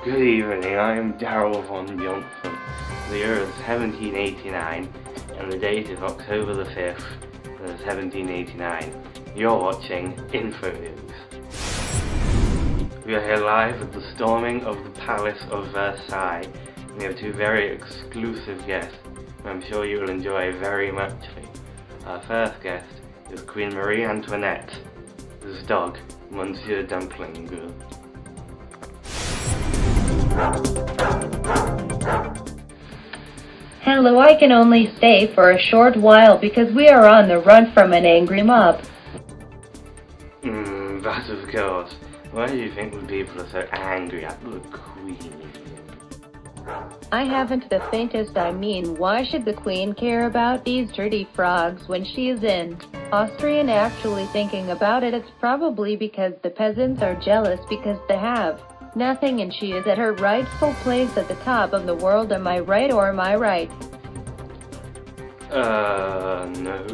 Good evening, I am Darryl von Johnson. The year is 1789 and the date is October the 5th, 1789. You're watching InfoNews. We are here live at the storming of the Palace of Versailles. We have two very exclusive guests who I'm sure you will enjoy very muchly. Our first guest is Queen Marie Antoinette. This dog, Monsieur Dumpling. Hello, I can only stay for a short while because we are on the run from an angry mob. But of course. Why do you think the people are so angry at the Queen? I haven't the faintest. I mean, why should the Queen care about these dirty frogs when she is in Austrian? Actually thinking about it, it's probably because the peasants are jealous because they have nothing and she is at her rightful place at the top of the world. Am I right or am I right? No.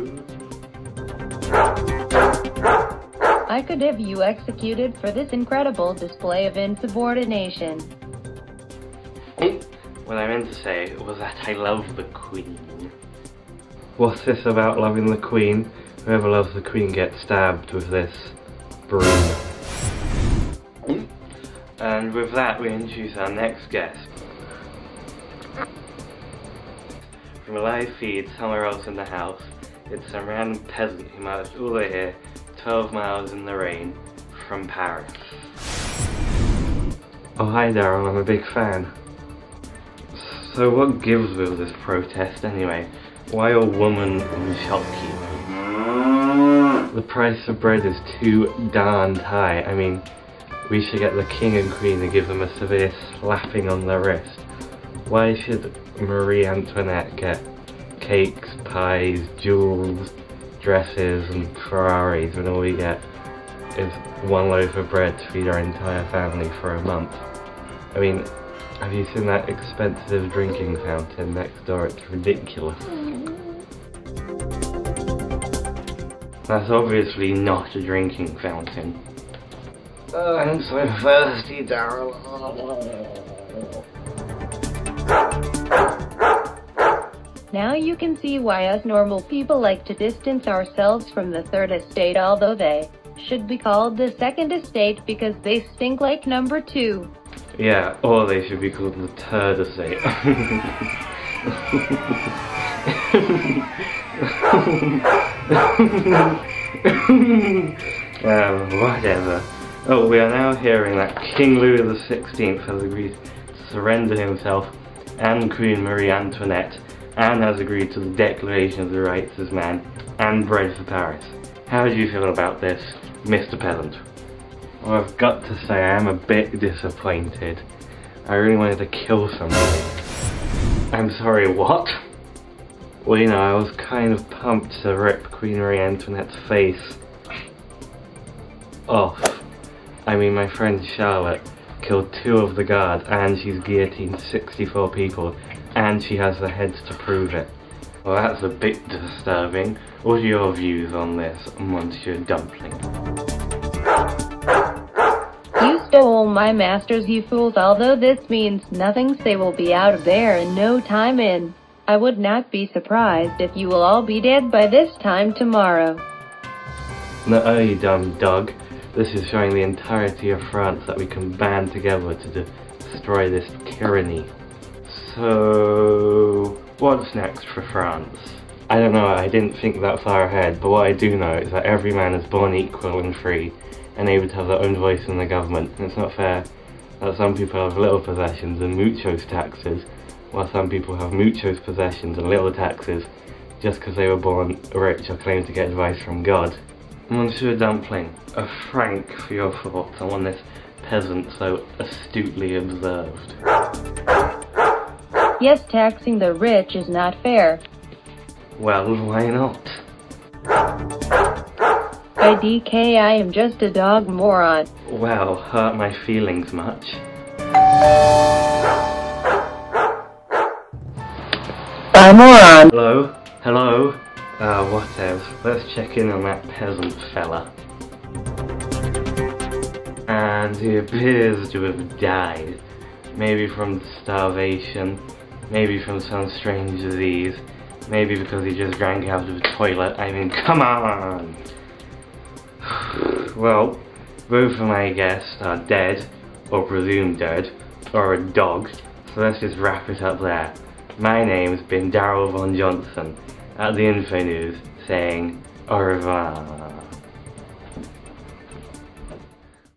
I could have you executed for this incredible display of insubordination. What I meant to say was that I love the Queen. What's this about loving the Queen? Whoever loves the Queen gets stabbed with this broom. And with that, we introduce our next guest. From a live feed somewhere else in the house, it's some random peasant who marched all the way here, 12 miles in the rain, from Paris. Oh hi Darryl, I'm a big fan. So what gives with this protest anyway? Why a woman in shopkeeper? The price of bread is too darned high. I mean, we should get the king and queen to give them a severe slapping on the wrist. Why should Marie Antoinette get cakes, pies, jewels, dresses and Ferraris when all we get is one loaf of bread to feed our entire family for a month? I mean, have you seen that expensive drinking fountain next door? It's ridiculous. That's obviously not a drinking fountain. Oh, I'm so thirsty, Darryl. Now you can see why us normal people like to distance ourselves from the third estate, although they should be called the second estate because they stink like number 2. Yeah, or they should be called the third estate. Whatever. Oh, we are now hearing that King Louis XVI has agreed to surrender himself and Queen Marie Antoinette, and has agreed to the Declaration of the Rights of Man and bread for Paris. How do you feel about this, Mr. Peasant? Well, I've got to say I am a bit disappointed. I really wanted to kill somebody. I'm sorry, what? Well, you know, I was kind of pumped to rip Queen Marie Antoinette's face off. I mean, my friend Charlotte killed 2 of the guard and she's guillotined 64 people and she has the heads to prove it. Well, that's a bit disturbing. What are your views on this, Monsieur Dumpling? You stole my masters, you fools. Although this means nothing, they will be out of there in no time. I would not be surprised if you will all be dead by this time tomorrow. No, you dumb dog. This is showing the entirety of France that we can band together to destroy this tyranny. So, what's next for France? I don't know, I didn't think that far ahead, but what I do know is that every man is born equal and free, and able to have their own voice in the government. And it's not fair that some people have little possessions and muchos taxes, while some people have muchos possessions and little taxes, just because they were born rich or claim to get advice from God. Monsieur Dumpling, a franc for your thoughts on this peasant so astutely observed. Yes, taxing the rich is not fair. Well, why not? IDK, I am just a dog moron. Well, hurt my feelings much. Moron. Hello? Hello? Whatever. Let's check in on that peasant fella. And he appears to have died. Maybe from starvation, maybe from some strange disease, maybe because he just drank out of the toilet. I mean, come on! Well, both of my guests are dead, or presumed dead, or a dog, so let's just wrap it up there. My name's been Darryl Von Johnson, at the InfoNews, saying au revoir.